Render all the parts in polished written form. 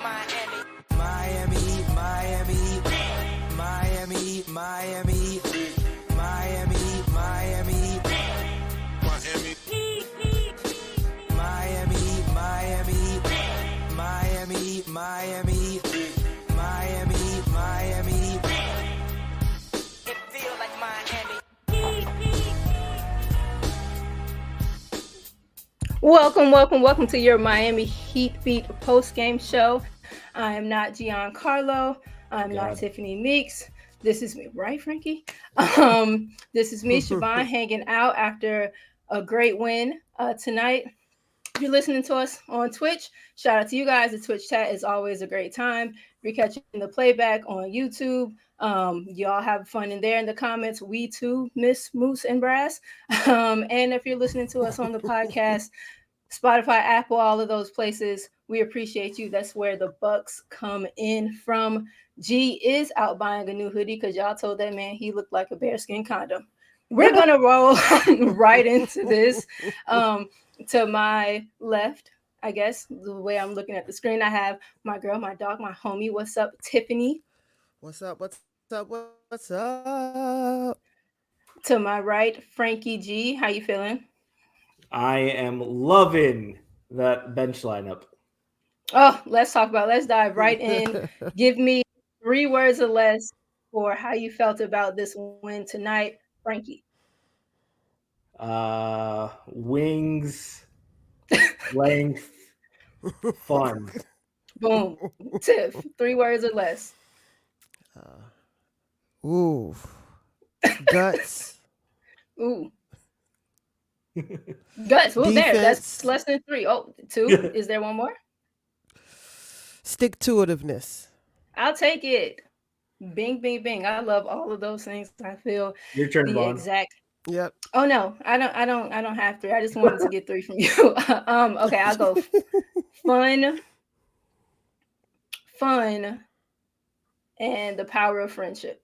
Miami, Miami, Miami, Miami, Miami, Miami, Miami, Miami, Miami, Miami, Miami, Miami, Miami. It feels like Miami. Welcome to your Miami Heat Beat post-game show. I am not Giancarlo. I'm not Tiffany Meeks. This is me, right, Frankie? This is me, Siobhan, hanging out after a great win tonight. If you're listening to us on Twitch, shout out to you guys. The Twitch chat is always a great time. If you're catching the playback on YouTube, y'all have fun in there in the comments. We too miss Moose and Brass. And if you're listening to us on the podcast, Spotify, Apple, all of those places, we appreciate you. That's where the bucks come in from. G is out buying a new hoodie because y'all told that man he looked like a bearskin condom. We're going to roll right into this. To my left, I guess, the way I'm looking at the screen, I have my girl, my dog, my homie. What's up, Tiffany? What's up? What's up? To my right, Franky G. How you feeling? I am loving that bench lineup. Oh, let's dive right in. Give me 3 words or less for how you felt about this win tonight, Frankie. Wings, length, fun. Boom. Tiff, 3 words or less. Ooh. Guts. Ooh. Guts. Ooh, there. That's less than 3. Oh, 2. Is there one more? Stick-to-itiveness. I'll take it. Bing, bing, bing. I love all of those things. I feel your turn, the Vaughn. exact. Yep. Oh no, I don't have 3. I just wanted to get 3 from you. Okay, I'll go. Fun, and the power of friendship.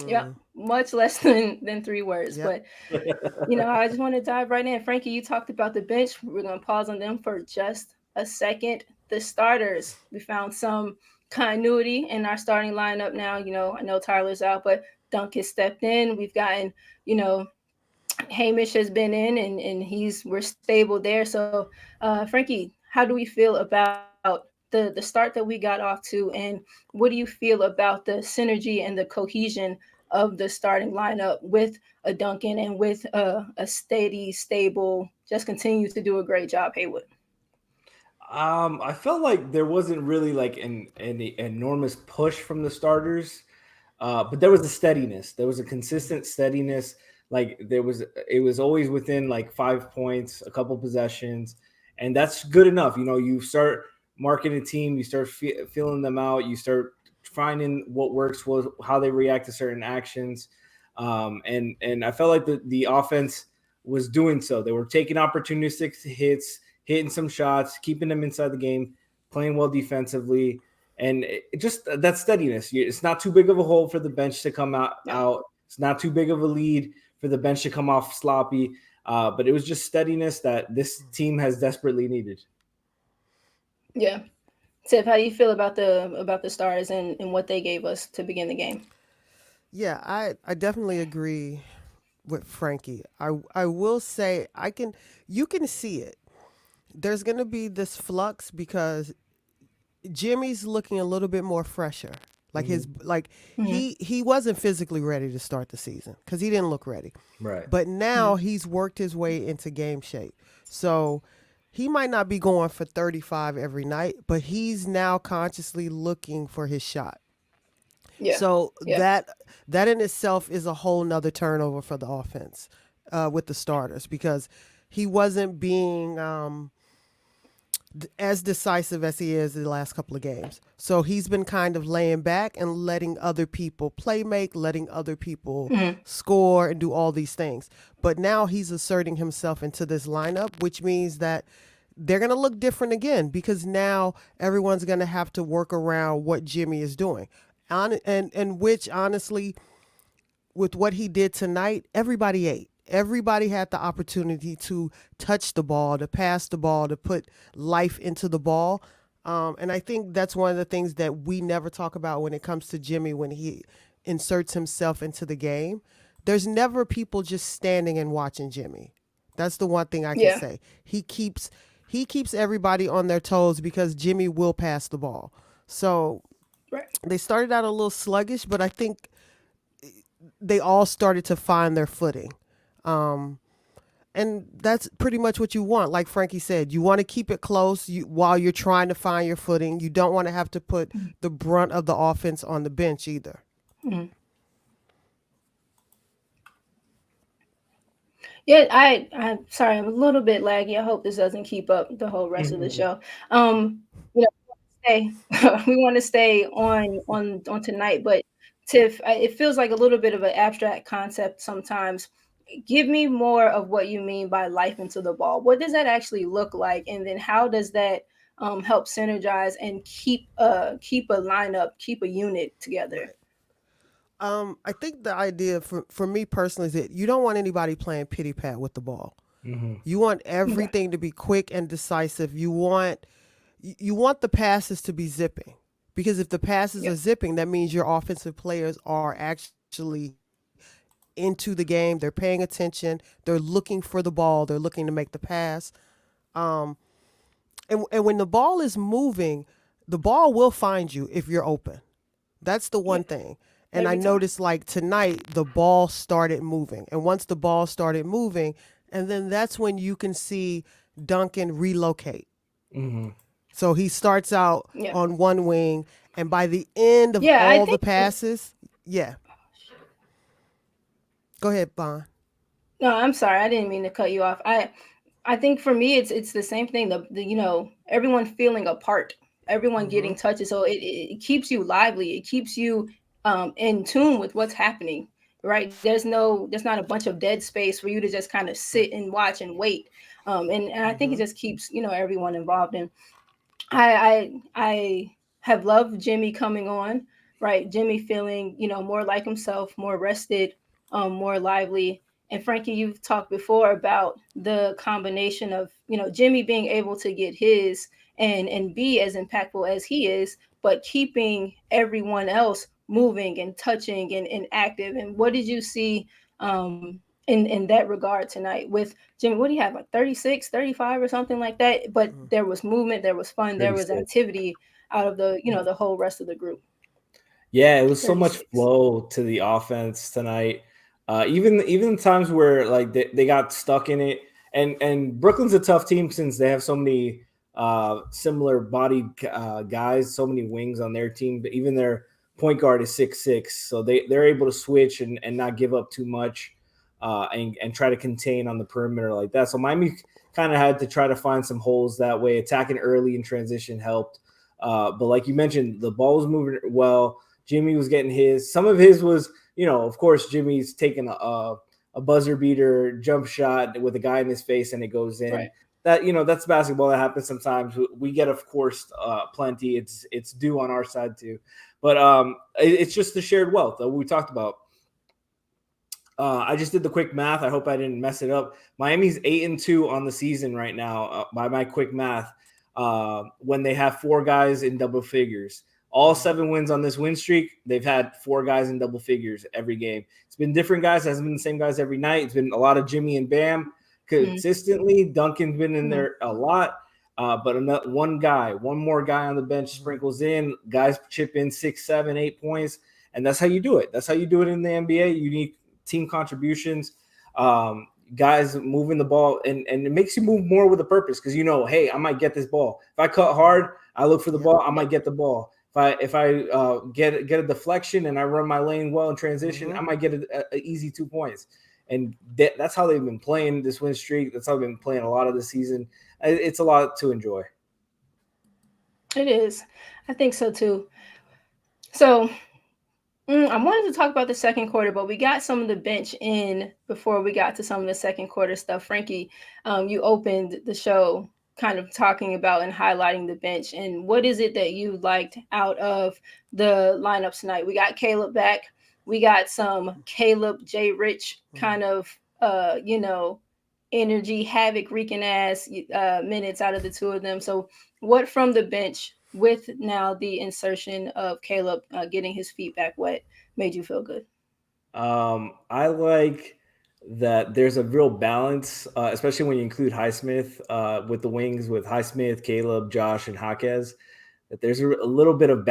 Yep, much less than 3 words. Yep. But I just want to dive right in. Frankie, you talked about the bench. We're gonna pause on them for just a second. The starters, we found some continuity in our starting lineup now. I know Tyler's out, but Dunk has stepped in. We've gotten, Hamish has been in, and we're stable there. So, Frankie, how do we feel about the start that we got off to, and what do you feel about the synergy and the cohesion of the starting lineup with a Duncan and with a steady, stable, just continue to do a great job, Haywood? I felt like there wasn't really like an enormous push from the starters, but there was a steadiness. There was a consistent steadiness. Like it was always within like 5 points, a couple possessions, and that's good enough. You start marking a team, you start feeling them out, you start finding what works, how they react to certain actions, and I felt like the offense was doing so. They were taking opportunistic hits, hitting some shots, keeping them inside the game, playing well defensively, and just that steadiness. It's not too big of a hole for the bench to come out. It's not too big of a lead for the bench to come off sloppy, but it was just steadiness that this team has desperately needed. Yeah. Tiff, how do you feel about the Stars and what they gave us to begin the game? Yeah, I definitely agree with Frankie. I will say you can see it. There's going to be this flux because Jimmy's looking a little bit more fresher. Like he wasn't physically ready to start the season because he didn't look ready. Right. But now he's worked his way into game shape. So he might not be going for 35 every night, but he's now consciously looking for his shot. Yeah. So that in itself is a whole nother turnover for the offense with the starters because he wasn't being as decisive as he is in the last couple of games. So he's been kind of laying back and letting other people make, letting other people score and do all these things. But now he's asserting himself into this lineup, which means that they're going to look different again because now everyone's going to have to work around what Jimmy is doing. And which, honestly, with what he did tonight, everybody ate. Everybody had the opportunity to touch the ball, to pass the ball, to put life into the ball. And I think that's one of the things that we never talk about when it comes to Jimmy when he inserts himself into the game. There's never people just standing and watching Jimmy. That's the one thing I can Yeah. say. He keeps everybody on their toes because Jimmy will pass the ball. So Right. they started out a little sluggish, but I think they all started to find their footing. Um, and that's pretty much what you want. Like Frankie said, you want to keep it close while you're trying to find your footing. You don't want to have to put the brunt of the offense on the bench either. Mhm. Yeah, I'm sorry, I'm a little bit laggy. I hope this doesn't keep up the whole rest of the Mhm. show. You know, stay we want to stay on tonight, but Tiff, it feels like a little bit of an abstract concept sometimes. Give me more of what you mean by life into the ball. What does that actually look like, and then how does that help synergize and keep a lineup, keep a unit together? Right. I think the idea for me personally is that you don't want anybody playing pity pat with the ball. Mhm. You want Okay. everything to be quick and decisive. You want the passes to be zipping. Because if the passes are Yep. zipping, that means your offensive players are actually into the game. They're paying attention. They're looking for the ball. They're looking to make the pass. Um, and when the ball is moving, the ball will find you if you're open. That's the one Yep. thing. And I Every time. noticed like tonight, the ball started moving. And once the ball started moving, and then that's when you can see Duncan relocate. Mhm. So he starts out Yeah. on one wing, and by the end of Yeah, I all the think. passes, yeah. Go ahead, Bon. No, I'm sorry. I didn't mean to cut you off. I think for me it's the same thing. The everyone feeling a part, everyone Mm-hmm. getting touches. So it keeps you lively. It keeps you in tune with what's happening. Right. There's not a bunch of dead space for you to just kind of sit Right. and watch and wait. And I think it Mm-hmm. just keeps everyone involved. And I have loved Jimmy coming on, right? Jimmy feeling, more like himself, more rested, more lively. And Frankie, you've talked before about the combination of, Jimmy being able to get his and be as impactful as he is, but keeping everyone else moving and touching and active. And what did you see in that regard tonight with Jimmy? What do you have, like 36, 35, or something like that? But Mm-hmm. there was movement, there was fun, there was 36. activity out of the whole rest of the group. Yeah, it was so much 36. flow to the offense tonight. Even times where like they got stuck in it, and Brooklyn's a tough team since they have so many similar bodied guys, so many wings on their team. But even their point guard is 6'6", so they're able to switch and not give up too much, and try to contain on the perimeter like that. So Miami kind of had to try to find some holes that way. Attacking early in transition helped, but like you mentioned, the ball was moving well. Jimmy was getting his. Some of his was, of course, Jimmy's taking a buzzer beater jump shot with a guy in his face and it goes in. Right. That's basketball. That happens sometimes. We get, of course, plenty. It's due on our side too, but it's just the shared wealth that we talked about. I just did the quick math. I hope I didn't mess it up. Miami's 8-2 on the season right now, by my quick math. When they have four guys in double figures, all Mm-hmm. 7 wins on this win streak, they've had four guys in double figures every game. It's been different guys. It hasn't been the same guys every night. It's been a lot of Jimmy and Bam consistently. Duncan's been in Mm-hmm. there a lot. But one more guy on the bench sprinkles in. Guys chip in 6, 7, 8 points, and that's how you do it. That's how you do it in the NBA. You need team contributions, guys moving the ball, and it makes you move more with a purpose because hey, I might get this ball. If I cut hard, I look for the Yep. ball, I Yep. might get the ball. If I get a deflection and I run my lane well in transition, Mm-hmm. I might get an easy 2 points. And that's how they've been playing this win streak. That's how they've been playing a lot of the season. It's a lot to enjoy. It is. I think so too. So I wanted to talk about the second quarter, but we got some of the bench in before we got to some of the second quarter stuff. Frankie, you opened the show kind of talking about and highlighting the bench. And what is it that you liked out of the lineup tonight? We got Caleb back. We got some Caleb J. Rich Mm-hmm. kind of, energy, havoc wreaking ass minutes out of the two of them. So, what from the bench with now the insertion of Caleb getting his feet back wet, made you feel good? I like that there's a real balance, especially when you include Highsmith with the wings with Highsmith, Caleb, Josh, and Jaquez. That there's a little bit of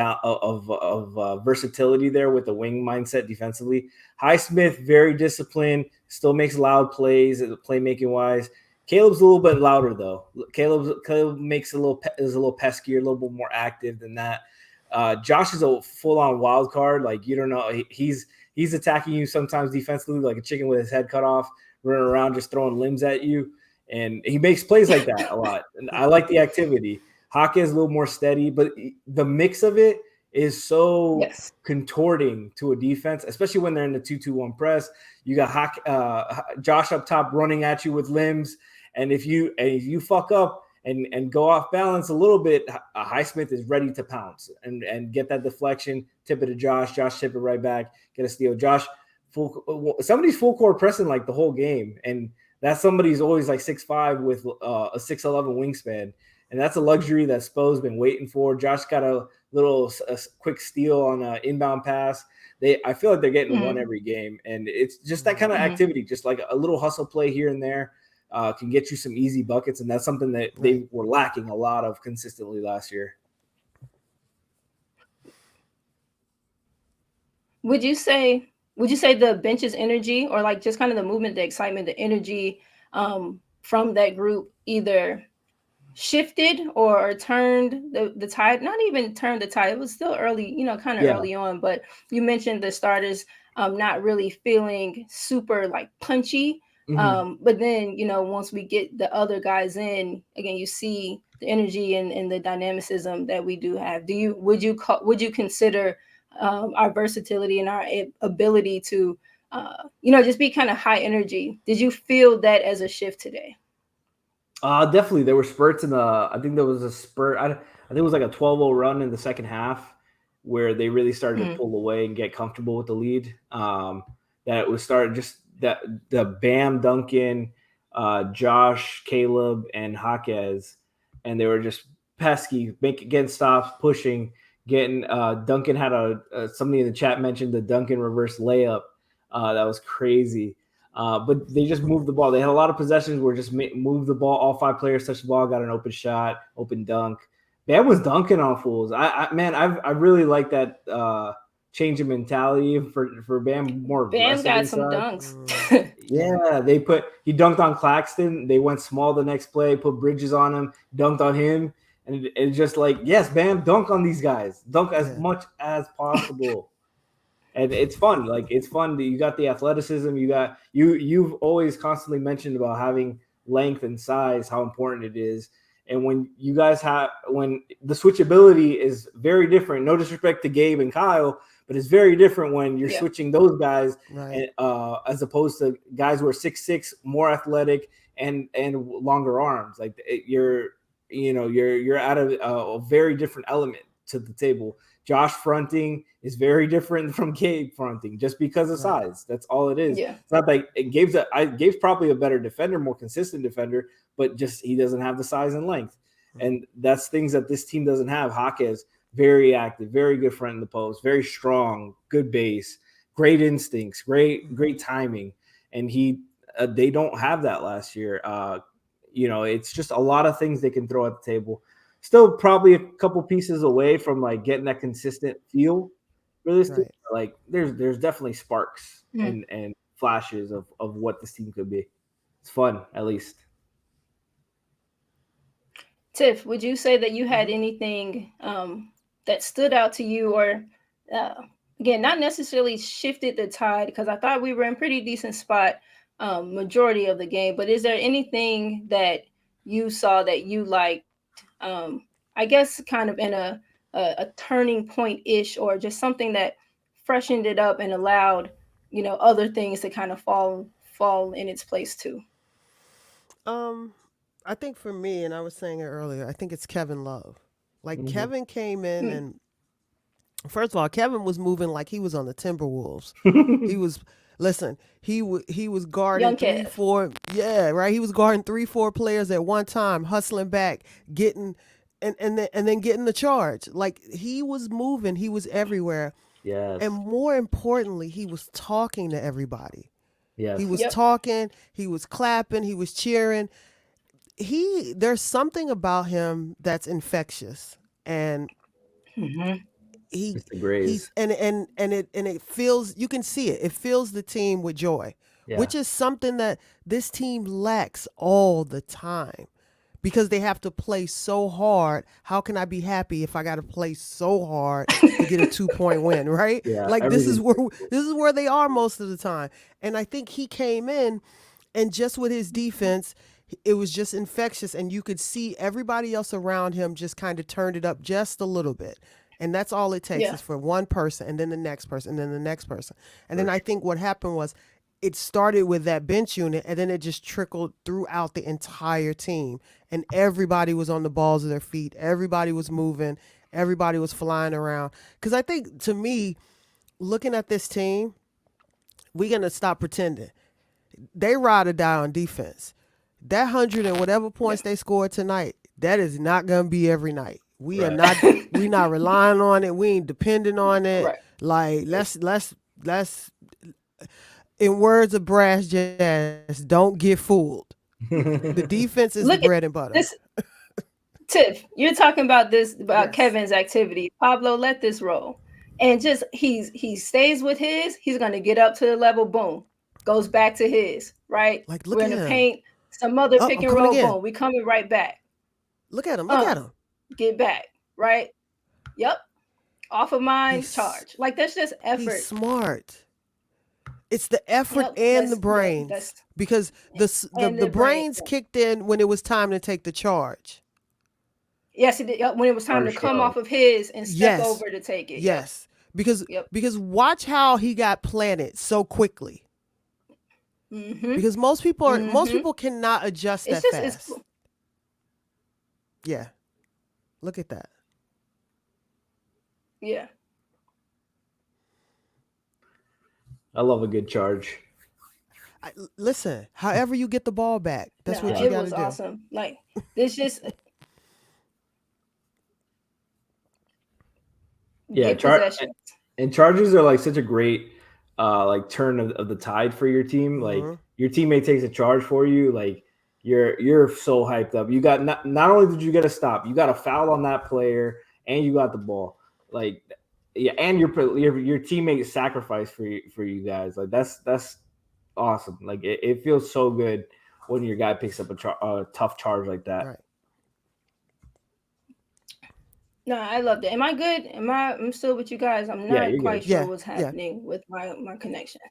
versatility there with the wing mindset defensively. Highsmith, very disciplined, still makes loud plays, playmaking wise. Caleb's a little bit louder though. Caleb makes is a little peskier, a little bit more active than that. Josh is a full on wild card. Like you don't know, he's attacking you sometimes defensively like a chicken with his head cut off, running around just throwing limbs at you, and he makes plays like that a lot. And I like the activity. Hockey is a little more steady, but the mix of it is so contorting to a defense, especially when they're in the 2-2-1 press. You got Josh up top running at you with limbs, and if you fuck up and go off balance a little bit, Highsmith is ready to pounce and get that deflection, tip it to Josh. Josh tip it right back, get a steal. Josh, somebody's full court pressing like the whole game, and that somebody's always like 6'5" with a 6'11" wingspan. And that's a luxury that Spo's been waiting for. Josh got a quick steal on an inbound pass. I feel like they're getting one every game. And it's just that kind of activity, just like a little hustle play here and there can get you some easy buckets. And that's something that they were lacking a lot of consistently last year. Would you say the bench's energy, or like just kind of the movement, the excitement, the energy from that group either shifted or turned the tide? Not even turned the tide. It was still early, kind of early on. But you mentioned the starters not really feeling super like punchy. But then, once we get the other guys in, again, you see the energy and the dynamicism that we do have. Would you consider our versatility and our ability to, just be kind of high energy? Did you feel that as a shift today? Definitely. There were spurts I think there was a spurt. I think it was like a 12-0 run in the second half where they really started to pull away and get comfortable with the lead. That it was started just that the Bam, Duncan, Josh, Caleb, and Jaquez, and they were just pesky, getting stops, pushing, getting Duncan had somebody in the chat mentioned the Duncan reverse layup. That was crazy. But they just moved the ball. They had a lot of possessions where just moved the ball. All 5 players touched the ball, got an open shot, open dunk. Bam was dunking on fools. I really like that change of mentality for Bam. More Bam got inside. some dunks. Yeah, he dunked on Claxton. They went small the next play, put Bridges on him, dunked on him, and it's just like, yes, Bam, dunk on these guys, dunk as much as possible. And it's fun. Like it's fun that you got the athleticism. You've always constantly mentioned about having length and size, how important it is. And when you guys when the switchability is very different, no disrespect to Gabe and Kyle, but it's very different when you're switching those guys as opposed to guys who are 6'6", more athletic and longer arms. Like you're at a very different element to the table. Josh fronting is very different from Gabe fronting just because of size. That's all it is. Yeah. It's not like Gabe's probably a better defender, more consistent defender, but just he doesn't have the size and length. And that's things that this team doesn't have. Jaquez, very active, very good front in the post, very strong, good base, great instincts, great timing. And they don't have that last year. It's just a lot of things they can throw at the table. Still probably a couple pieces away from like getting that consistent feel. Realistically, like there's definitely sparks and flashes of what this team could be. It's fun, at least. Tiff, would you say that you had anything that stood out to you, or again, not necessarily shifted the tide? Because I thought we were in pretty decent spot majority of the game, but is there anything that you saw that you liked? I guess kind of in a turning point-ish, or just something that freshened it up and allowed, other things to kind of fall in its place too. I think for me, and I was saying it earlier, I think it's Kevin Love. Like Kevin came in and first of all, Kevin was moving like he was on the Timberwolves. He was guarding 3-4. Yeah, right. He was guarding 3-4 players at one time, hustling back, getting and then getting the charge. Like he was moving, he was everywhere. Yes. And more importantly, he was talking to everybody. Yes. He was Yep. talking, he was clapping, he was cheering. There's something about him that's infectious. And Mhm. he It's the Grays. he's and it feels, you can see it. It fills the team with joy, Yeah. which is something that this team lacks all the time. Because they have to play so hard. How can I be happy if I got to play so hard to get a 2-point win, right? Yeah, Like this is everything. where they are most of the time. And I think he came in, and just with his defense, it was just infectious, and you could see everybody else around him just kind of turned it up just a little bit. And that's all it takes Yeah. is for one person, and then the next person, and then the next person. And then For I think what happened was it started with that bench unit, and then it just trickled throughout the entire team. And everybody was on the balls of their feet. Everybody was moving. Everybody was flying around. Because I think, to me, looking at this team, we're going to stop pretending. They ride or die on defense. That 100 and whatever points they scored tonight, that is not going to be every night. We are not relying on it. We ain't depending on it. Right. Like, let's in words of Brass Jazz, don't get fooled. The defense is Look the at bread and butter. this, Tiff. You're talking about this about Yes. Kevin's activity. Pablo, let this roll, and just he stays with his. He's gonna get up to the level. Boom, goes back to his. Right. Like, look We're at in the him. paint. Some other Oh, pick I'm and coming roll. again. Boom. We coming right back. Look at him. Look at him. Get back. Right. Yep. Off of mine. He's- Charge. Like that's just effort. He's smart. It's the effort Yep, and the that's- brains. that's- Because and the the brains, brains yeah. kicked in when it was time to take the charge. Yes, it did. Yep, when it was time For to come sure. off of his and step Yes. over to take it. Yep. Yes. Because Yep. because watch how he got planted so quickly. Mm-hmm. Because most Mhm. people cannot adjust It's that just fast. it's Yeah. Look at that. yeah. I love a good charge. Listen, however you get the ball back, that's No, what you it got to was do. awesome. Like this just Yeah, get possession. and charges are like such a great like turn of the tide for your team. Like Mhm. your teammate takes a charge for you, like you're so hyped up. You got not only did you get a stop, you got a foul on that player, and you got the ball. Like yeah, and your teammate sacrificed for you guys. Like that's awesome. Like it feels so good when your guy picks up a tough charge like that. Right. No, I loved it. Am I good? I'm still with you guys. I'm Yeah, not you're quite good. sure Yeah, what's yeah. happening with my connection.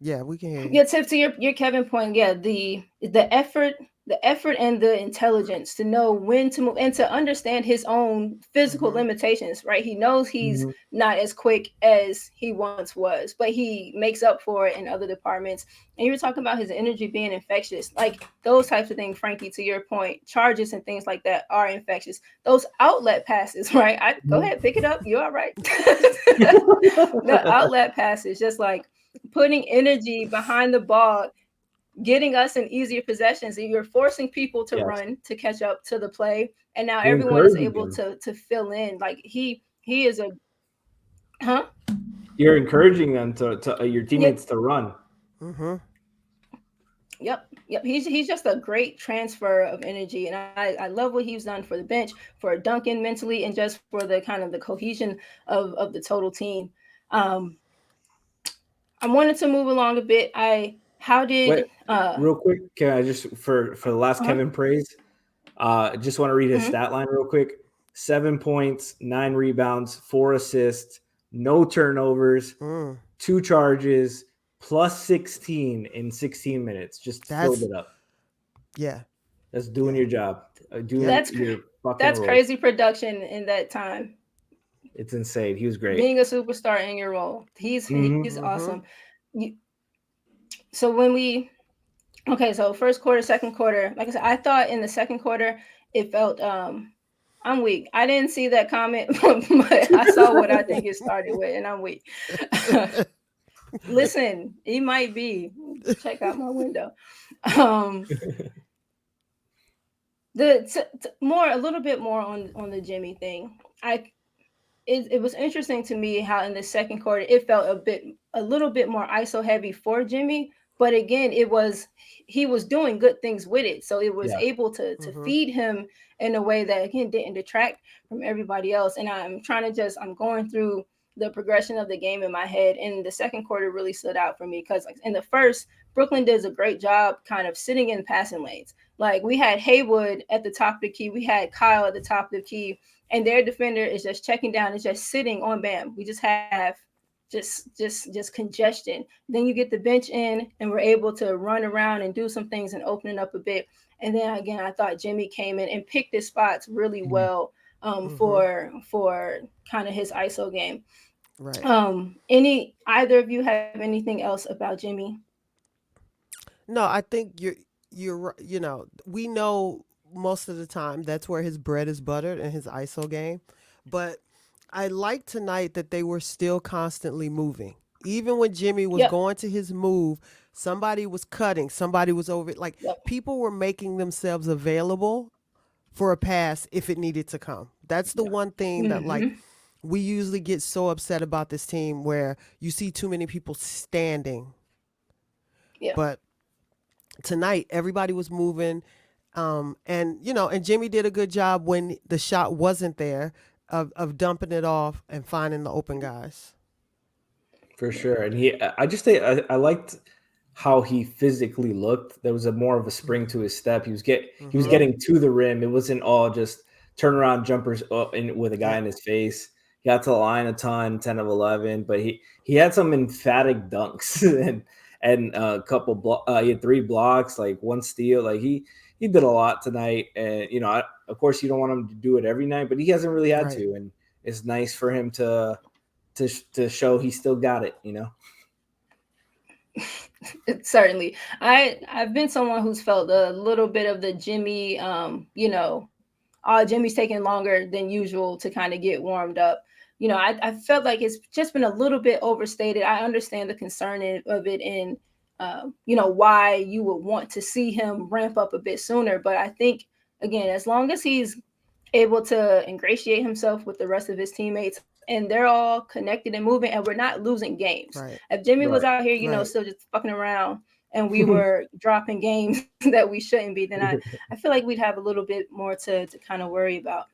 Yeah, we can hear you. Yeah, Tiff, to your Kevin point, yeah, the effort and the intelligence to know when to move and to understand his own physical Mhm. limitations, right? He knows he's Mhm. not as quick as he once was, but he makes up for it in other departments. And you were talking about his energy being infectious, like those types of things, Frankie, to your point, charges and things like that are infectious. Those outlet passes, right? Go ahead, pick it up. You're all right. The outlet passes, just like putting energy behind the ball, getting us in easier possessions. And you're forcing people to Yes. run to catch up to the play, and now You're everyone is encouraging able them. to fill in. Like he is a You're encouraging them to your teammates to run. Mm-hmm. Yep. He's just a great transfer of energy, and I love what he's done for the bench, for Duncan mentally, and just for the kind of the cohesion of the total team. I wanted to move along a bit. How did Wait, real quick, can I just for the last Uh-huh. Kevin praise? Just want to read his Mhm. stat line real quick: 7 points, 9 rebounds, 4 assists, no turnovers, 2 charges, plus 16 in 16 minutes. Just filled it up. Yeah. That's doing your job. Doing That's your fucking that's role. crazy production in that time. It's insane. He was great. Being a superstar in your role, he's Mhm. awesome. So when so first quarter, second quarter, like I said, I thought in the second quarter it felt I'm weak. I didn't see that comment, but I saw what I think it started with, and I'm weak. Listen, he might be. Check out my window. more a little bit more on the Jimmy thing. It was interesting to me how in the second quarter it felt a little bit more ISO heavy for Jimmy, but again he was doing good things with it, so it was Yeah. able to Mm-hmm. feed him in a way that again didn't detract from everybody else. And I'm going through the progression of the game in my head, and the second quarter really stood out for me because like in the first, Brooklyn does a great job kind of sitting in passing lanes. Like we had Haywood at the top of the key, we had Kyle at the top of the key, and their defender is just checking down, is just sitting on Bam. We just have just congestion. Then you get the bench in, and we're able to run around and do some things and open it up a bit. And then again, I thought Jimmy came in and picked his spots really Mhm. well Mm-hmm. for kind of his ISO game. Right. Any either of you have anything else about Jimmy? No, I think you know, we know most of the time that's where his bread is buttered in his ISO game. But I like tonight that they were still constantly moving. Even when Jimmy was Yep, going to his move, somebody was cutting, somebody was over it. Like yep. people were making themselves available for a pass if it needed to come. That's the Yeah. one thing that like Mm-hmm. we usually get so upset about this team where you see too many people standing. Yeah. But tonight everybody was moving, and you know, and Jimmy did a good job when the shot wasn't there of dumping it off and finding the open guys. For sure. And I just think I liked how he physically looked. There was a more of a spring to his step. He was Mm-hmm. Yep. getting to the rim. It wasn't all just turnaround jumpers up in with a guy Yep. in his face. He got to the line a ton, 10 of 11, but he had some emphatic dunks and a couple he had 3 blocks, like 1 steal. Like he did a lot tonight. And you know, of course you don't want him to do it every night, but he hasn't really had Right. to, and it's nice for him to show he still got it, you know. Certainly. I've been someone who's felt a little bit of the Jimmy, Jimmy's taking longer than usual to kind of get warmed up. I felt like it's just been a little bit overstated. I understand the concern of it, and why you would want to see him ramp up a bit sooner. But I think again, as long as he's able to ingratiate himself with the rest of his teammates and they're all connected and moving and we're not losing games. Right. If Jimmy was Right. out here, Right. still just fucking around and we were dropping games that we shouldn't be, then I feel like we'd have a little bit more to kind of worry about.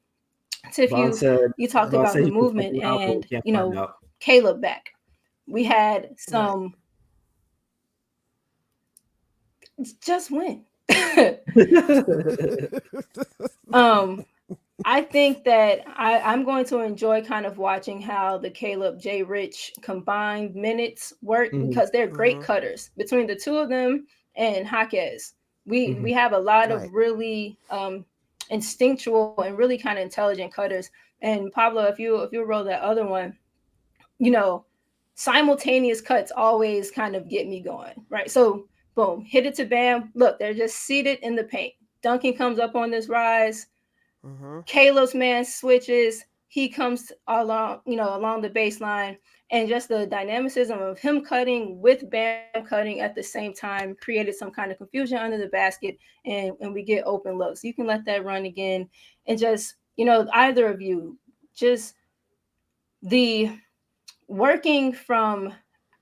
Tiff, Vaughn said you talked Vaughn about said the he can fuck movement around, but we and can't find out. Caleb back. We had Right. some just win. um I think that I'm going to enjoy kind of watching how the Caleb J. Rich combined minutes work Mhm, because they're great Mm-hmm. cutters. Between the two of them and Jaquez, we mhm. have a lot of Right. really instinctual and really kind of intelligent cutters. And Pablo, if you roll that other one, you know, simultaneous cuts always kind of get me going, right? So boom, hit it to Bam. Look, they're just seated in the paint. Duncan comes up on this rise. Mm-hmm. Caleb's man switches. He comes along the baseline, and just the dynamicism of him cutting with Bam cutting at the same time created some kind of confusion under the basket, and we get open looks. You can let that run again, and just either of you, just the working from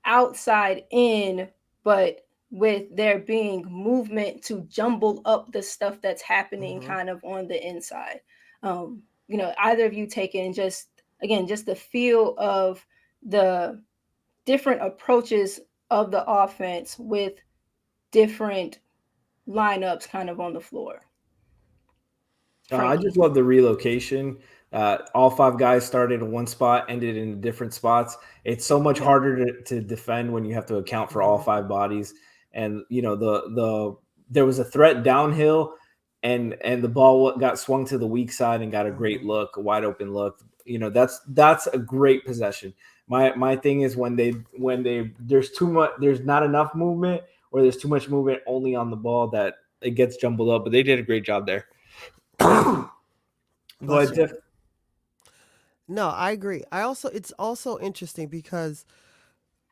outside in, but with there being movement to jumble up the stuff that's happening Mm-hmm. kind of on the inside. Either of you take it and just again, just the feel of the different approaches of the offense with different lineups kind of on the floor. I Frankie. just love the relocation. All 5 guys started in one spot, ended in different spots. It's so much Yep. harder to defend when you have to account for all Mm-hmm. 5 bodies. And you know there was a threat downhill, and the ball got swung to the weak side and got a Mm-hmm. great look, a wide open look. You know that's a great possession. My thing is when they there's not enough movement, or there's too much movement only on the ball, that it gets jumbled up. But they did a great job there. Go Bless ahead, you. Tiff. No, I agree. It's also interesting because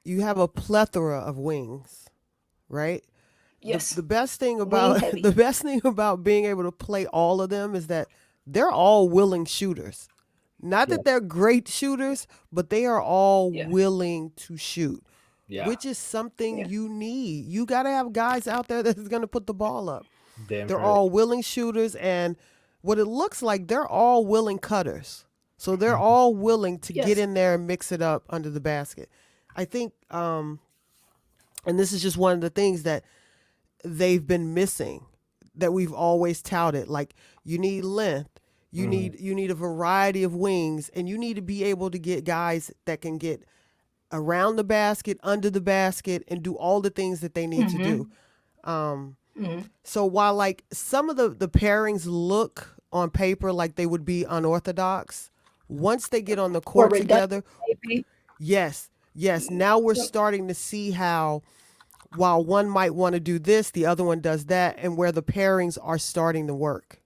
you have a plethora of wings, right? Yes. the best thing Wing about heavy. the best thing about being able to play all of them is that they're all willing shooters. Not Yeah. that they're great shooters, but they are all Yeah. willing to shoot, Yeah. which is something Yeah. you need. You got to have guys out there that's going to put the ball up. Damn They're straight. all willing shooters, and what it looks like, they're all willing cutters. So they're all willing to get Yes. in there and mix it up under the basket. I think, and this is just one of the things that they've been missing, that we've always touted. Like, you need length, you need a variety of wings, and you need to be able to get guys that can get around the basket, under the basket, and do all the things that they need to do. So while like some of the pairings look on paper like they would be unorthodox, once they get on the Or court redundant, together, maybe. yes, now we're Yep. starting to see how, while one might want to do this, the other one does that, and where the pairings are starting to work,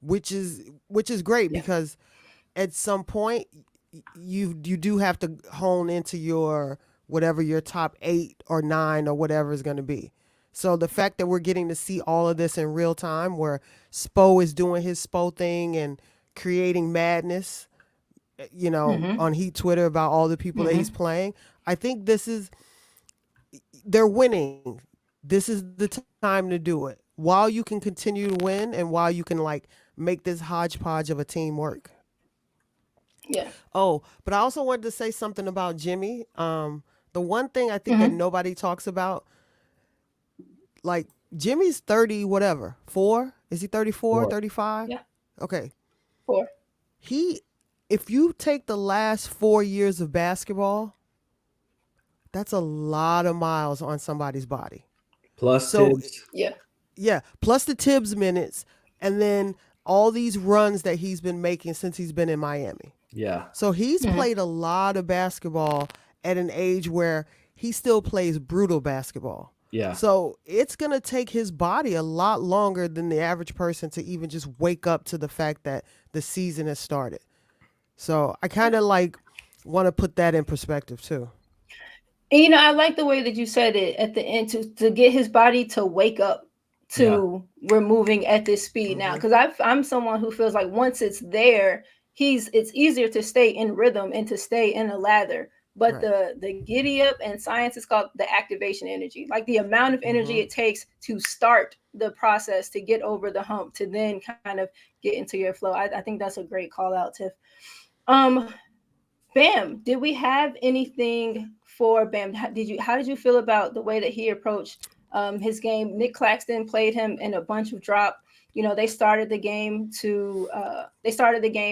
which is great, Yeah. because at some point you do have to hone into your whatever your top 8 or 9 or whatever is going to be. So the fact that we're getting to see all of this in real time, where Spo is doing his Spo thing and creating madness, on Heat Twitter about all the people that he's playing, I think they're winning. This is the time to do it while you can continue to win, and while you can like make this hodgepodge of a team work. Yeah. Oh, but I also wanted to say something about Jimmy. The one thing I think that nobody talks about, like, Jimmy's 30 whatever. 4? Is he 34, Four. 35? Yeah. Okay. 4. If you take the last 4 years of basketball, that's a lot of miles on somebody's body. Plus So Tibbs. Yeah. yeah, plus the Tibbs minutes, and then all these runs that he's been making since he's been in Miami. Yeah. So he's played a lot of basketball at an age where he still plays brutal basketball. Yeah. So it's going to take his body a lot longer than the average person to even just wake up to the fact that the season has started. So I kind of like want to put that in perspective too. And I like the way that you said it at the end, to get his body to wake up to we're moving at this speed now. Because I'm someone who feels like once it's there, it's easier to stay in rhythm and to stay in a lather. But Right. the giddy up, and science is called the activation energy, like the amount of energy it takes to start the process, to get over the hump, to then kind of get into your flow. I think that's a great call out, Tiff. Bam, did we have anything for Bam? How did you feel about the way that he approached his game? Nick Claxton played him in a bunch of drop. They started the game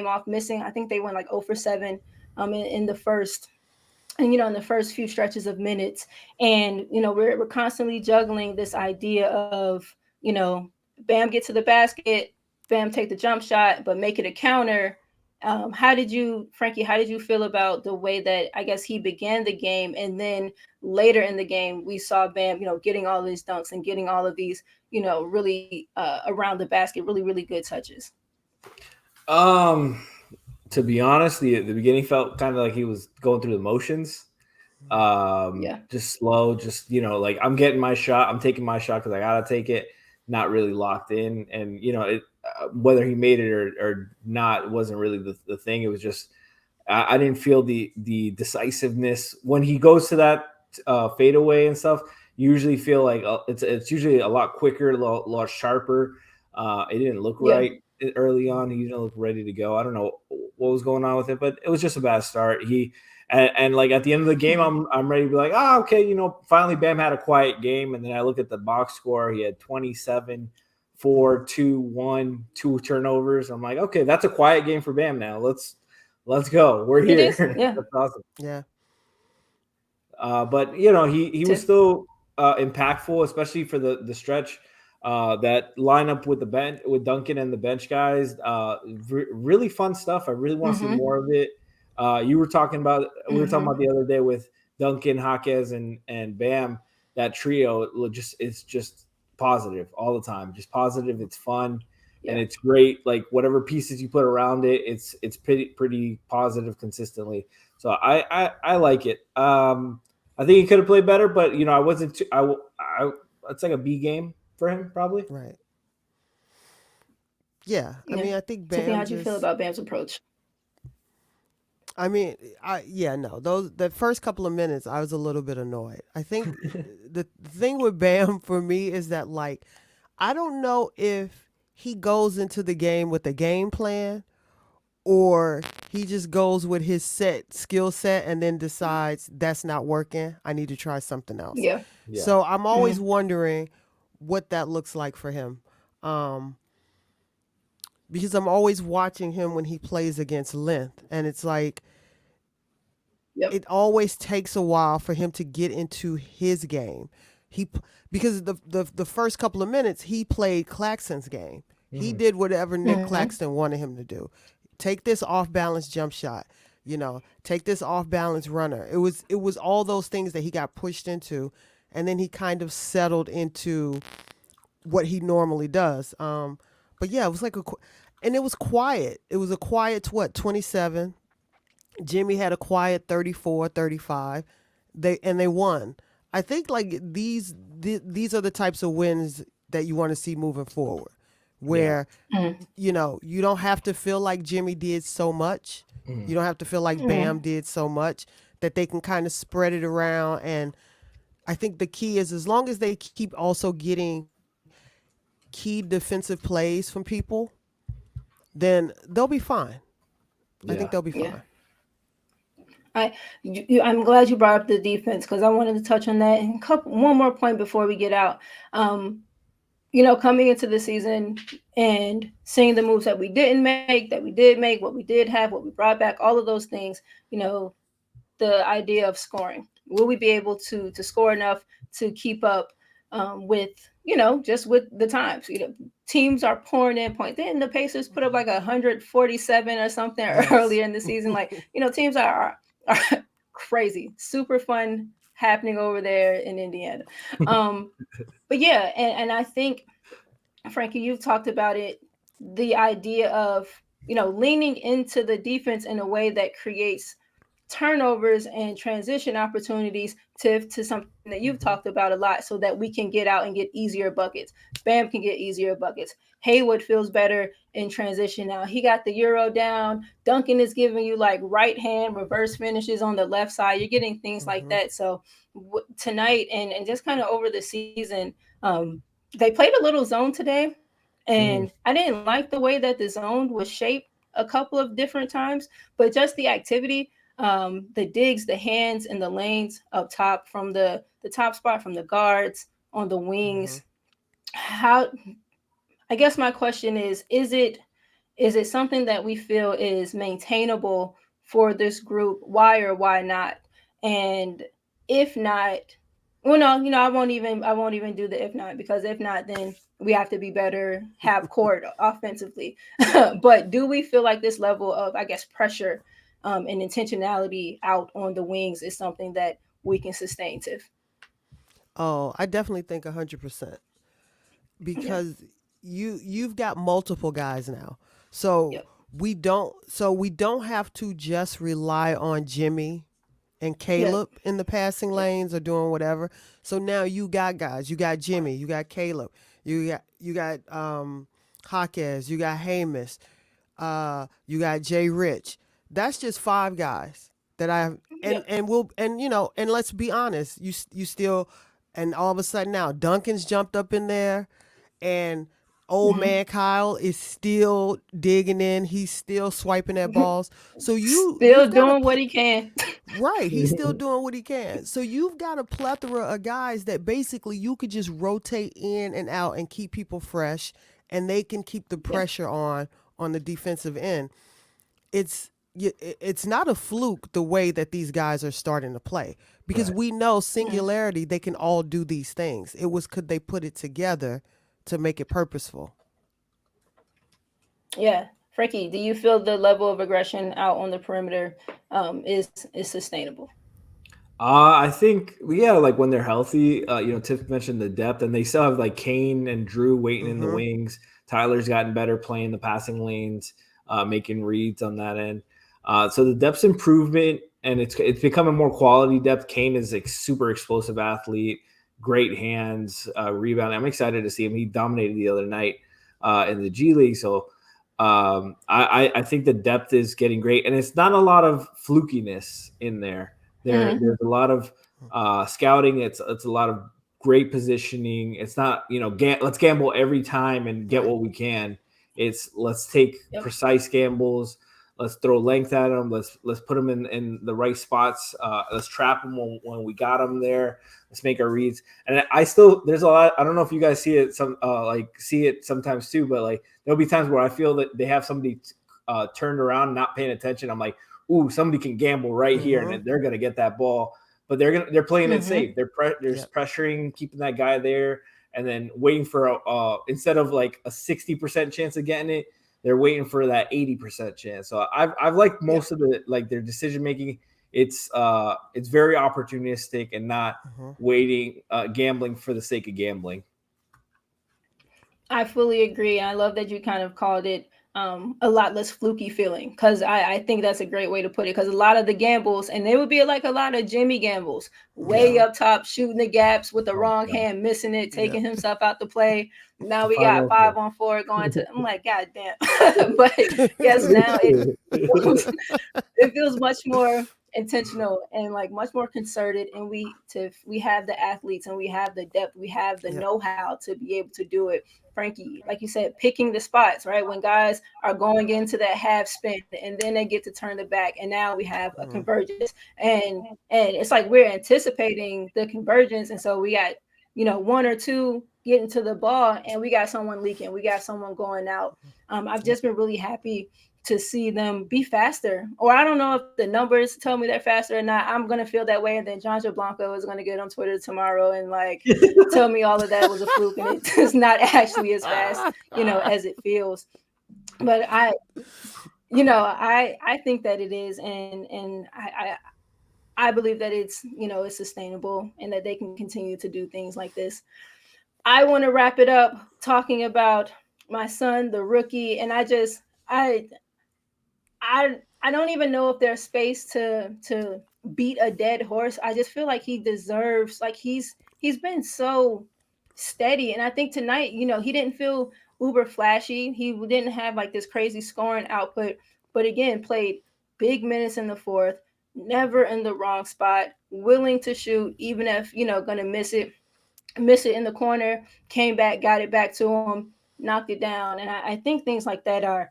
off missing. I think they went like 0 for 7 in the first, and in the first few stretches of minutes. And we're constantly juggling this idea of Bam, get to the basket, Bam, take the jump shot, but make it a counter. Frankie, how did you feel about the way that I guess he began the game, and then later in the game we saw Bam, getting all these dunks and getting all of these, really around the basket, really, really good touches? To be honest, the beginning felt kind of like he was going through the motions. Yeah. Just slow, just like I'm getting my shot, I'm taking my shot because I gotta take it, not really locked in. And whether he made it or not wasn't really the thing. It was just I didn't feel the decisiveness when he goes to that fadeaway and stuff. You usually feel like it's usually a lot quicker, a lot sharper. It didn't look right early on. He didn't look ready to go. I don't know what was going on with it, but it was just a bad start. And like at the end of the game, I'm ready to be like, okay, finally Bam had a quiet game. And then I look at the box score. He had 27, 4, 2, 1, 2 turnovers. I'm like, okay, that's a quiet game for Bam now. Let's go. We're here. It is, yeah. That's awesome. Yeah. But he was still impactful, especially for the stretch. That lineup with the bench, with Duncan and the bench guys, really fun stuff. I really want to see more of it. We were talking about the other day with Duncan, Jaquez, and Bam. That trio, it's just positive all the time. Just positive. It's fun and it's great. Like whatever pieces you put around it, it's pretty positive consistently. So I like it. I think he could have played better, but I wasn't too, it's like a B game for him, probably. Right. Yeah. I Yeah. mean, I think Tiffany, Bam how'd you feel just. about Bam's approach? I mean, no. The first couple of minutes, I was a little bit annoyed. I think the thing with Bam for me is that, like, I don't know if he goes into the game with a game plan or he just goes with his skill set and then decides that's not working. I need to try something else. Yeah. Yeah. So I'm always wondering what that looks like for him. Because I'm always watching him when he plays against length, and it's like Yep. it always takes a while for him to get into his game. Because the first couple of minutes he played Claxton's game. He did whatever Nick Claxton wanted him to do. Take this off balance jump shot, take this off balance runner. It was all those things that he got pushed into, and then he kind of settled into what he normally does. But yeah, it was like and it was quiet. It was a quiet 27. Jimmy had a quiet 34, 35. They won. I think like these are the types of wins that you want to see moving forward, where you don't have to feel like Jimmy did so much. You don't have to feel like Bam did so much, that they can kind of spread it around. And I think the key is, as long as they keep also getting key defensive plays from people, then they'll be fine. I think they'll be fine. Yeah. I'm glad you brought up the defense, because I wanted to touch on that. And one more point before we get out. Coming into the season and seeing the moves that we didn't make, that we did make, what we did have, what we brought back, all of those things, the idea of scoring. Will we be able to score enough to keep up with, just with the times? Teams are pouring in points. Then the Pacers put up like 147 or something earlier in the season. Like, teams are crazy. Super fun happening over there in Indiana. But yeah, and I think, Frankie, you've talked about it, the idea of, leaning into the defense in a way that creates turnovers and transition opportunities to something that you've talked about a lot, so that we can get out and get easier buckets. Bam can get easier buckets. Haywood feels better in transition now. He got the Euro down. Duncan is giving you like right hand reverse finishes on the left side. You're getting things like that. So tonight and just kind of over the season, they played a little zone today, and I didn't like the way that the zone was shaped a couple of different times, but just the activity, the digs, the hands, and the lanes up top from the top spot, from the guards on the wings. How, I guess my question is it something that we feel is maintainable for this group? Why or why not? And if not, well, no, I won't even do the if not, because if not, then we have to be better half court offensively. But do we feel like this level of, I guess, pressure and intentionality out on the wings is something that we can sustain, Tiff? Oh, I definitely think 100%, because you've got multiple guys now, so Yep. we don't have to just rely on Jimmy and Caleb in the passing lanes or doing whatever. So now you got guys. You got Jimmy. You got Caleb. You got Jaquez. You got Hamus. You got Jay Rich. That's just 5 guys that I and let's be honest. You still, and all of a sudden now Duncan's jumped up in there, and old man Kyle is still digging in. He's still swiping at balls. So Still you've got doing what he can. right. He's still doing what he can. So you've got a plethora of guys that basically you could just rotate in and out and keep people fresh, and they can keep the pressure on the defensive end. It's not a fluke the way that these guys are starting to play, because we know singularity, they can all do these things. It was, could they put it together to make it purposeful? Yeah. Frankie, do you feel the level of aggression out on the perimeter is sustainable? I think like when they're healthy, Tiff mentioned the depth, and they still have like Kane and Drew waiting in the wings. Tyler's gotten better playing the passing lanes, making reads on that end. So the depth's improvement, and it's becoming more quality depth. Kane is a super explosive athlete. great hands, rebounding. I'm excited to see him. He dominated the other night in the G League. So I think the depth is getting great, and it's not a lot of flukiness in there. There's a lot of scouting. It's a lot of great positioning. It's not, let's gamble every time and get what we can. It's let's take precise gambles. Let's throw length at them. Let's put them in the right spots. Let's trap them when we got them there. Let's make our reads. And there's a lot. I don't know if you guys see it see it sometimes too, but like there'll be times where I feel that they have somebody turned around, not paying attention. I'm like, ooh, somebody can gamble right here, and they're gonna get that ball. But they're playing it safe. They're pressuring, keeping that guy there, and then waiting for instead of like a 60% chance of getting it, they're waiting for that 80% chance. So I've liked most of their decision making. It's very opportunistic and not waiting, gambling for the sake of gambling. I fully agree. I love that you kind of called it a lot less fluky feeling, because I think that's a great way to put it, because a lot of the gambles, and there would be like a lot of Jimmy gambles, way up top, shooting the gaps with the wrong hand, missing it, taking himself out the play. Now we got 5-on-4 going to, I'm like, God damn. But yes, now it feels much more intentional and like much more concerted, and we have the athletes, and we have the depth, we have the know-how to be able to do it. Franky, like you said, picking the spots, right? When guys are going into that half spin and then they get to turn the back, and now we have a convergence, and it's like we're anticipating the convergence, and so we got one or two getting to the ball, and we got someone leaking, we got someone going out. I've just been really happy to see them be faster, or I don't know if the numbers tell me they're faster or not. I'm going to feel that way. And then John Blanco is going to get on Twitter tomorrow and like tell me all of that was a fluke and it's not actually as fast, as it feels. But I think that it is. And I believe that it's, it's sustainable and that they can continue to do things like this. I want to wrap it up talking about my son, the rookie. And I don't even know if there's space to beat a dead horse. I just feel like he deserves, like he's been so steady. And I think tonight, he didn't feel uber flashy. He didn't have like this crazy scoring output, but again, played big minutes in the fourth, never in the wrong spot, willing to shoot, even if, going to miss it in the corner, came back, got it back to him, knocked it down. And I think things like that are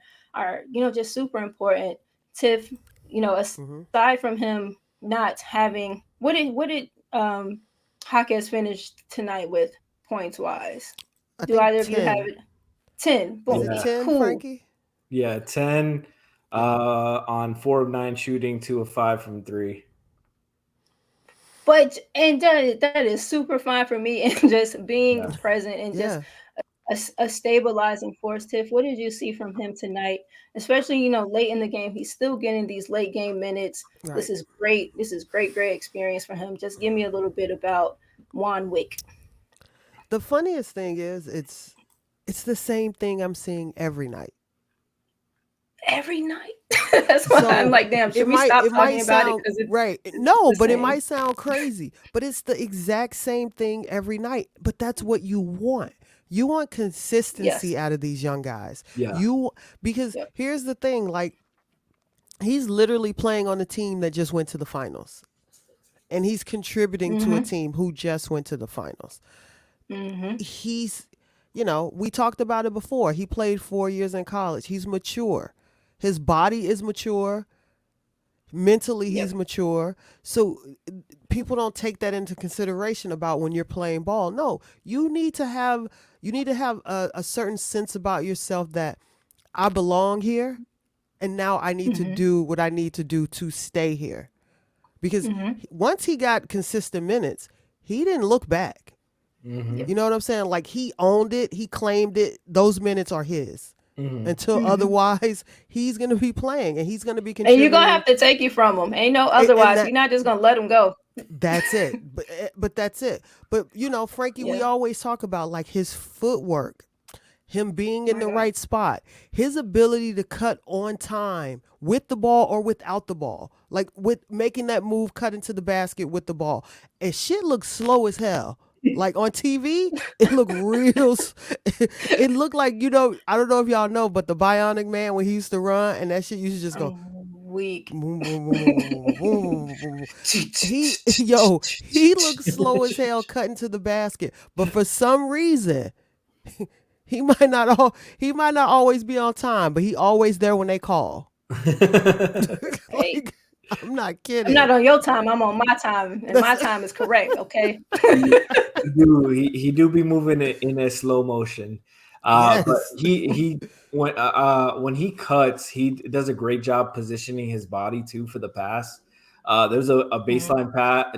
just super important. Tiff, aside from him not having, what did Jaquez finish tonight with points wise? Do either of you have it? 10. Boom. Is it 10, cool. Franky? Yeah, 10 on 4 of 9 shooting, 2 of 5 from 3. But that is super fine for me, and just being present and just a stabilizing force. Tiff, what did you see from him tonight? Especially, late in the game, he's still getting these late game minutes. Right. This is great. This is great experience for him. Just give me a little bit about Juan Wick. The funniest thing is it's the same thing I'm seeing every night. Every night. That's why I'm like, damn, should we stop talking about it? Because right. No, but it might sound crazy, but it's the exact same thing every night. But that's what you want. You want consistency out of these young guys. Yeah. Because here's the thing, like he's literally playing on a team that just went to the finals. And he's contributing to a team who just went to the finals. He's, we talked about it before. He played 4 years in college. He's mature. His body is mature. Mentally, he's mature. So people don't take that into consideration about when you're playing ball. No, you need to have a certain sense about yourself that I belong here, and now I need to do what I need to do to stay here. Because once he got consistent minutes, he didn't look back. You know what I'm saying? Like he owned it, he claimed it. Those minutes are his. Until otherwise, he's going to be playing and he's going to be contributing. And you're going to have to take you from him. Ain't no otherwise. You're not just going to let him go. That's it. But that's it. But, Franky, we always talk about like his footwork, him being in the right spot, his ability to cut on time with the ball or without the ball, like with making that move, cut into the basket with the ball. And shit looks slow as hell. Like on TV, it looked real. It looked like, I don't know if y'all know, but the Bionic Man, when he used to run and that shit used to just go I'm weak. boom, boom, boom, boom, boom, boom, boom, boom, boom. He looks slow as hell cutting to the basket, but for some reason, he might not always be on time, but he always there when they call. Hey, Like, I'm not I'm kidding. not on your time. I'm on my time, and my time is correct. Okay. He do be moving it in a slow motion. But Yes. he when he cuts, he does a great job positioning his body too for the pass. There's a baseline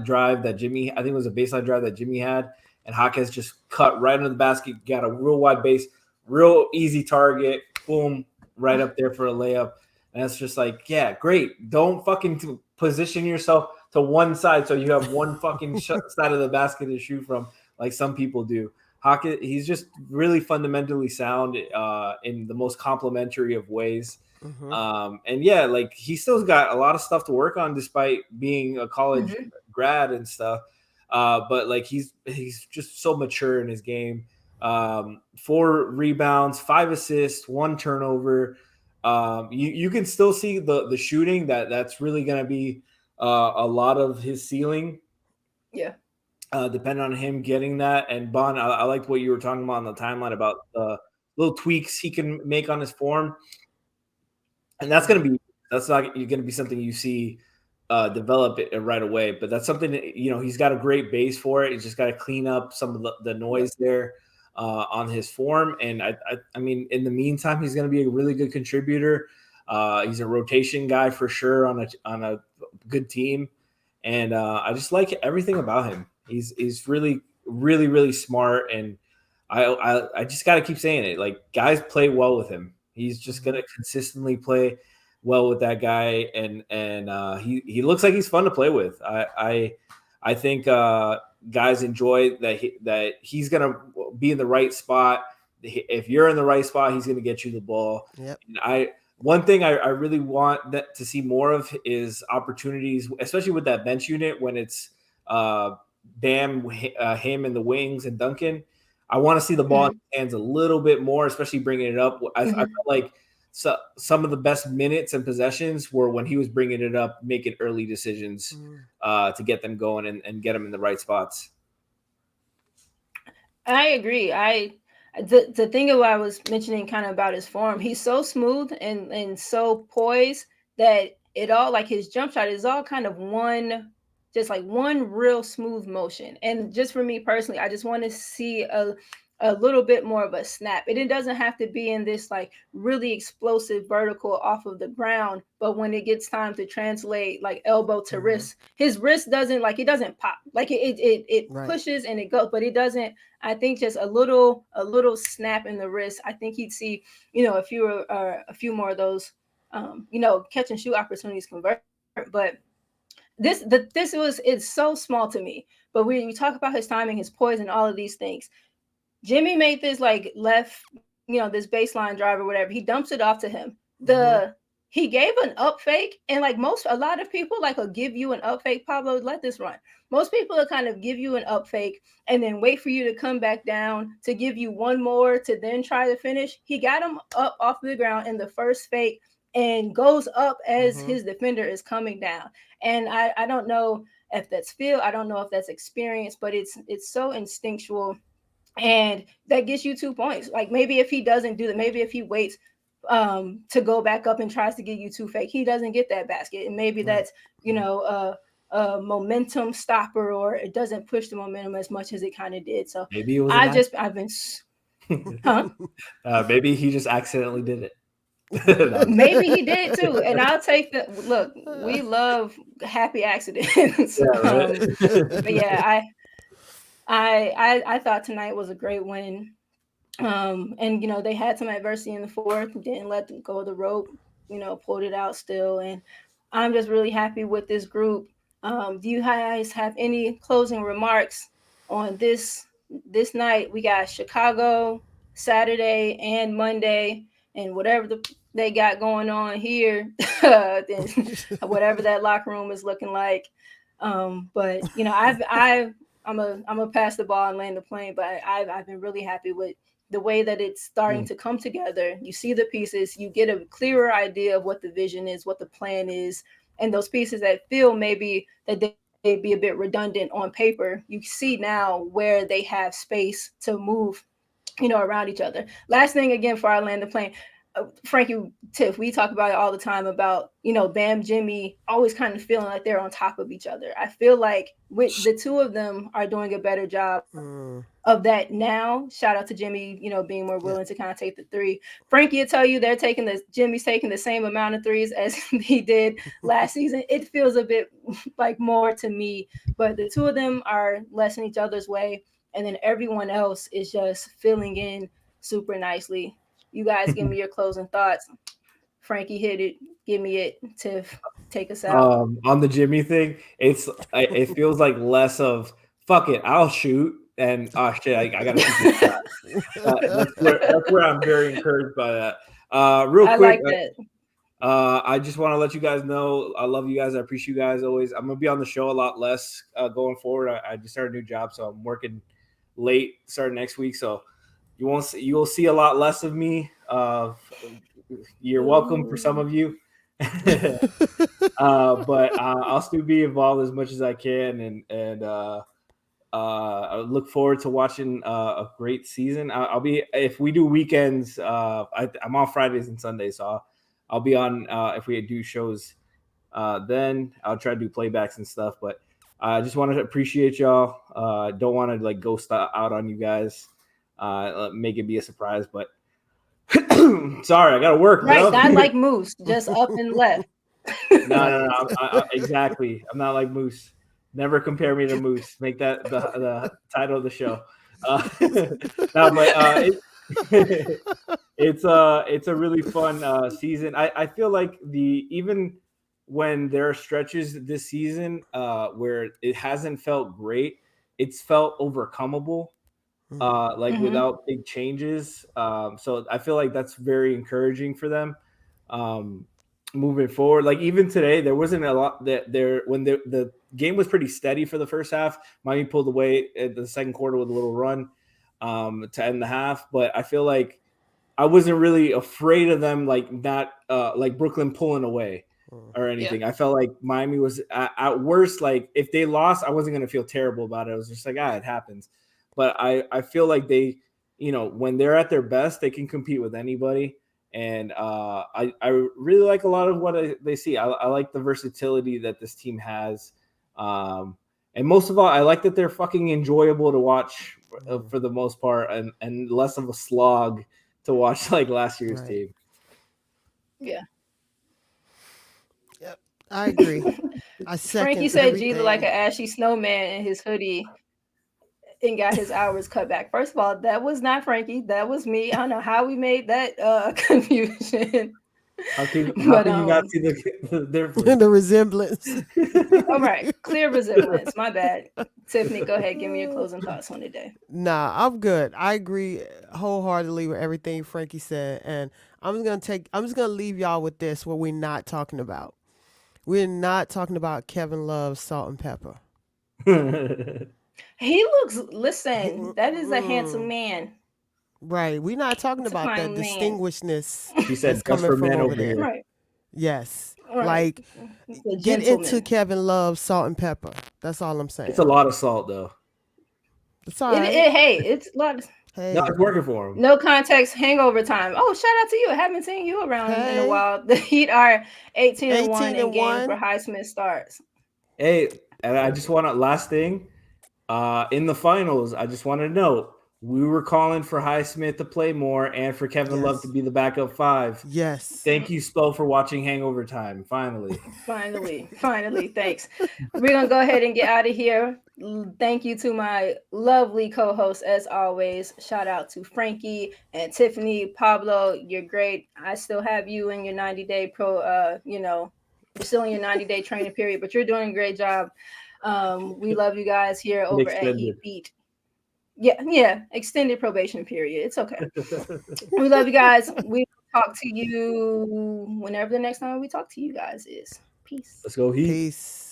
drive that Jimmy, I think it was a baseline drive that Jimmy had, and Jaquez just cut right under the basket, got a real wide base, real easy target, boom, right up there for a layup. And it's just like, yeah, great. Don't fucking position yourself to one side so you have one fucking side of the basket to shoot from, like some people do. Hackett, he's just really fundamentally sound in the most complimentary of ways. And yeah, like he still's got a lot of stuff to work on despite being a college grad and stuff. But like he's just so mature in his game. 4 rebounds, 5 assists, 1 turnover. You can still see the shooting that's really going to be a lot of his ceiling. Yeah. Depending on him getting that. And Bon, I liked what you were talking about on the timeline about the little tweaks he can make on his form. And that's not going to be something you see develop it right away. But that's something that, he's got a great base for it. He's just got to clean up some of the noise there on his form. And I mean, in the meantime, he's going to be a really good contributor. He's a rotation guy for sure on a good team. And I just like everything about him. He's really, really, really smart. And I just got to keep saying it. Like, guys play well with him. He's just going to consistently play well with that guy. And he looks like he's fun to play with. I think guys enjoy that he's going to be in the right spot. If you're in the right spot, he's going to get you the ball. Yep. And one thing I really want to see more of is opportunities, especially with that bench unit when it's Bam, him in the wings, and Duncan. I want to see the ball in his hands a little bit more, especially bringing it up. I felt like some of the best minutes and possessions were when he was bringing it up, making early decisions to get them going and get them in the right spots. I agree. The thing I was mentioning kind of about his form, he's so smooth and so poised that it all, like his jump shot is all kind of one real smooth motion. And just for me personally, I just want to see a little bit more of a snap. It doesn't have to be in this like really explosive vertical off of the ground, but when it gets time to translate like elbow to wrist, his wrist doesn't pop. Like it pushes and it goes, but it doesn't. I think just a little snap in the wrist. I think he'd see, a few more of those, catch and shoot opportunities convert. But it's so small to me. But when you talk about his timing, his poise, and all of these things, Jimmy made this like left, this baseline drive or whatever. He dumps it off to him. He gave an up fake, and like a lot of people like will give you an up fake. Pablo, let this run. Most people will kind of give you an up fake and then wait for you to come back down to give you one more to then try to finish. He got him up off the ground in the first fake and goes up as his defender is coming down. And I don't know if that's feel. I don't know if that's experience, but it's so instinctual. And that gets you 2 points. Like maybe if he doesn't do that, maybe if he waits to go back up and tries to get you 2 fake, he doesn't get that basket. And maybe that's, a momentum stopper, or it doesn't push the momentum as much as it kind of did. So maybe it was I've been, maybe he just accidentally did it. Maybe he did too. And I'll take look, we love happy accidents. Yeah, right? But yeah, I thought tonight was a great win. And they had some adversity in the fourth, didn't let them go the rope, pulled it out still. And I'm just really happy with this group. Do you guys have any closing remarks on this night? We got Chicago Saturday and Monday, and whatever they got going on here, whatever that locker room is looking like. But I'm a pass the ball and land the plane, but I've been really happy with the way that it's starting to come together. You see the pieces, you get a clearer idea of what the vision is, what the plan is, and those pieces that feel maybe that they'd be a bit redundant on paper, you see now where they have space to move, around each other. Last thing again for I land the plane. Frankie, Tiff, we talk about it all the time about, Bam, Jimmy always kind of feeling like they're on top of each other. I feel like with the two of them are doing a better job of that now. Shout out to Jimmy, being more willing to kind of take the three. Frankie will tell you Jimmy's taking the same amount of threes as he did last season. It feels a bit like more to me, but the two of them are less in each other's way. And then everyone else is just filling in super nicely. You guys give me your closing thoughts. Frankie, hit it. Give me it. Tiff, take us out. On the Jimmy thing, it feels like less of fuck it, I'll shoot, and oh shit, I gotta shoot this shot. That's where I'm very encouraged by that. Real quick, like that. I just want to let you guys know I love you guys. I appreciate you guys always. I'm gonna be on the show a lot less going forward. I just started a new job, so I'm working late starting next week. So you'll see a lot less of me. You're welcome for some of you. But I'll still be involved as much as I can, and I look forward to watching a great season. I'll be, if we do weekends, I'm on Fridays and Sundays, so I'll be on if we do shows. Then I'll try to do playbacks and stuff. But I just wanted to appreciate y'all. Don't want to like ghost out on you guys. Make it be a surprise, but sorry, I gotta work. Right, bro. not like Moose, just up and left. No. Exactly. I'm not like Moose. Never compare me to Moose. Make that the title of the show. No, but it's a really fun season. I feel like even when there are stretches this season where it hasn't felt great, it's felt overcomable. Without big changes. So I feel like that's very encouraging for them moving forward. Like even today, there wasn't a lot that there when the game was pretty steady for the first half. Miami pulled away at the second quarter with a little run to end the half, but I feel like I wasn't really afraid of them like Brooklyn pulling away or anything. I felt like Miami was at worst, like if they lost, I wasn't going to feel terrible about it. I was just like, it happens. But I feel like they, when they're at their best, they can compete with anybody. And I really like a lot of what they see. I like the versatility that this team has. And most of all, I like that they're fucking enjoyable to watch for the most part and less of a slog to watch like last year's team. Yeah. Yep, I agree. I second Frankie said everything. G looked like an ashy snowman in his hoodie and got his hours cut back. First of all, that was not Frankie. That was me. I don't know how we made that confusion. How can you not see the difference? The resemblance. All right. Clear resemblance. My bad. Tiffany, go ahead. Give me your closing thoughts on the day. Nah, I'm good. I agree wholeheartedly with everything Frankie said. And I'm just gonna leave y'all with this, what we're not talking about. We're not talking about Kevin Love's salt and pepper. He listen, that is a handsome man. Right. We're not talking It's a about that fine man. distinguishedness. She said, that's "Just coming for from men over over there." here." Right. Yes. Right. Like, He's a get gentleman. into Kevin Love's salt and pepper. That's all I'm saying. It's a lot of salt, though. It's all right. Hey, it's a lot. Hey. No, it's working for him. No context, hangover time. Oh, shout out to you. I haven't seen you around in a while. The Heat are 18-1 in games where Highsmith starts. Hey, and I just want to, last thing, in the finals, I just want to note, we were calling for Highsmith to play more and for Kevin Love to be the backup 5. Yes. Thank you, Spo, for watching Hangover Time. Finally. Thanks. We're going to go ahead and get out of here. Thank you to my lovely co-hosts as always. Shout out to Frankie and Tiffany. Pablo, you're great. I still have you in your 90-day you're still in your 90-day training period, but you're doing a great job. We love you guys here over at Heat Beat. Yeah, extended probation period. It's okay. We love you guys. We will talk to you whenever the next time we talk to you guys is. Peace. Let's go Heat. Peace.